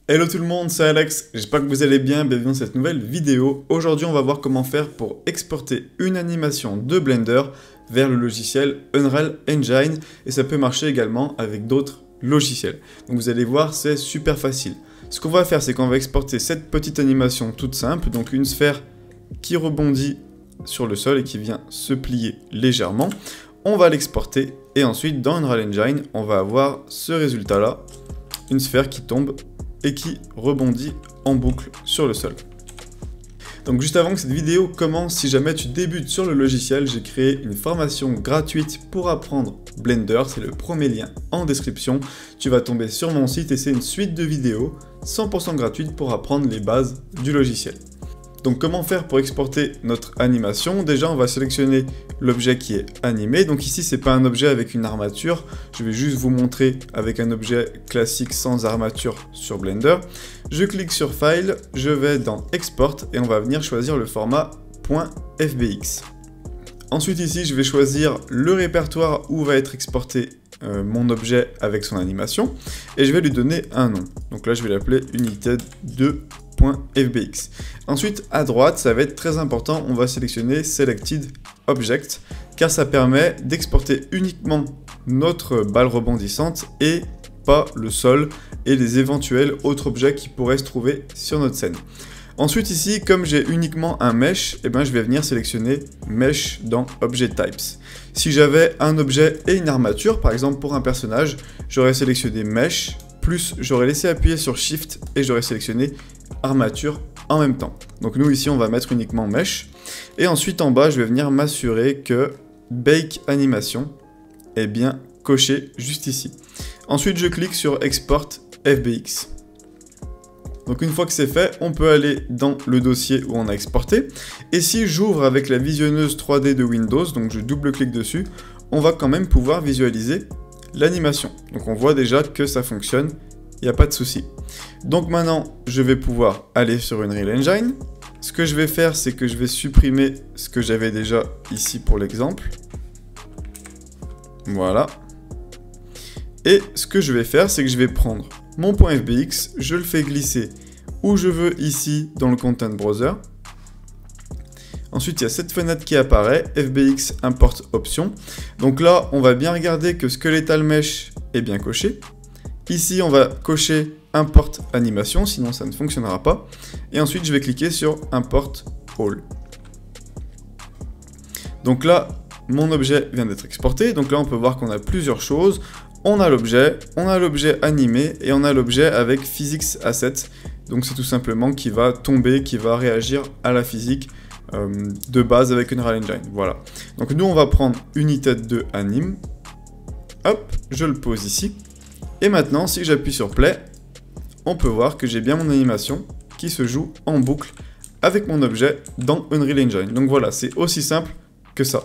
Hello tout le monde, c'est Alex, j'espère que vous allez bien, bienvenue dans cette nouvelle vidéo. Aujourd'hui on va voir comment faire pour exporter une animation de Blender vers le logiciel Unreal Engine et ça peut marcher également avec d'autres logiciels. Donc vous allez voir, c'est super facile. Ce qu'on va faire, c'est qu'on va exporter cette petite animation toute simple, donc une sphère qui rebondit sur le sol et qui vient se plier légèrement. On va l'exporter et ensuite dans Unreal Engine, on va avoir ce résultat là, une sphère qui tombe et qui rebondit en boucle sur le sol. Donc juste avant que cette vidéo commence, si jamais tu débutes sur le logiciel, j'ai créé une formation gratuite pour apprendre Blender, c'est le premier lien en description. Tu vas tomber sur mon site et c'est une suite de vidéos 100% gratuite pour apprendre les bases du logiciel. Donc comment faire pour exporter notre animation? Déjà on va sélectionner l'objet qui est animé. Donc ici c'est pas un objet avec une armature, je vais juste vous montrer avec un objet classique sans armature sur Blender. Je clique sur File, je vais dans Export et on va venir choisir le format .fbx. Ensuite ici je vais choisir le répertoire où va être exporté mon objet avec son animation et je vais lui donner un nom. Donc là je vais l'appeler United2.fbx. Ensuite à droite, ça va être très important, on va sélectionner Selected Object car ça permet d'exporter uniquement notre balle rebondissante et pas le sol et les éventuels autres objets qui pourraient se trouver sur notre scène. Ensuite ici, comme j'ai uniquement un mesh, je vais venir sélectionner Mesh dans Object Types. Si j'avais un objet et une armature, par exemple pour un personnage, j'aurais sélectionné Mesh, plus j'aurais laissé appuyer sur Shift et j'aurais sélectionné Armature en même temps. Donc nous ici on va mettre uniquement Mesh. Et ensuite en bas je vais venir m'assurer que Bake Animation est bien coché juste ici. Ensuite je clique sur Export FBX. Donc une fois que c'est fait, on peut aller dans le dossier où on a exporté. Et si j'ouvre avec la visionneuse 3D de Windows, donc je double-clique dessus, on va quand même pouvoir visualiser l'animation. Donc on voit déjà que ça fonctionne, il n'y a pas de souci. Donc maintenant, je vais pouvoir aller sur Unreal Engine. Ce que je vais faire, c'est que je vais supprimer ce que j'avais déjà ici pour l'exemple. Voilà. Et ce que je vais faire, c'est que je vais prendre mon .fbx, je le fais glisser où je veux ici dans le Content Browser. Ensuite, il y a cette fenêtre qui apparaît, FBX Import Option. Donc là, on va bien regarder que Skeletal Mesh est bien coché. Ici, on va cocher Import Animation, sinon ça ne fonctionnera pas. Et ensuite, je vais cliquer sur Import All. Donc là, mon objet vient d'être exporté. Donc là, on peut voir qu'on a plusieurs choses. On a l'objet animé et on a l'objet avec Physics Asset. Donc c'est tout simplement qui va tomber, qui va réagir à la physique de base avec Unreal Engine. Voilà. Donc nous on va prendre United2 Anim. Hop, je le pose ici. Et maintenant si j'appuie sur Play, on peut voir que j'ai bien mon animation qui se joue en boucle avec mon objet dans Unreal Engine. Donc voilà, c'est aussi simple que ça.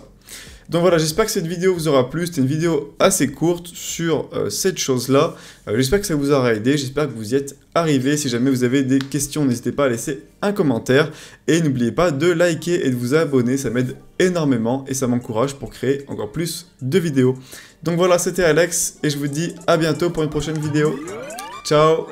Donc voilà, j'espère que cette vidéo vous aura plu. C'était une vidéo assez courte sur cette chose-là. J'espère que ça vous aura aidé, j'espère que vous y êtes arrivé. Si jamais vous avez des questions, n'hésitez pas à laisser un commentaire. Et n'oubliez pas de liker et de vous abonner, ça m'aide énormément et ça m'encourage pour créer encore plus de vidéos. Donc voilà, c'était Alex et je vous dis à bientôt pour une prochaine vidéo. Ciao!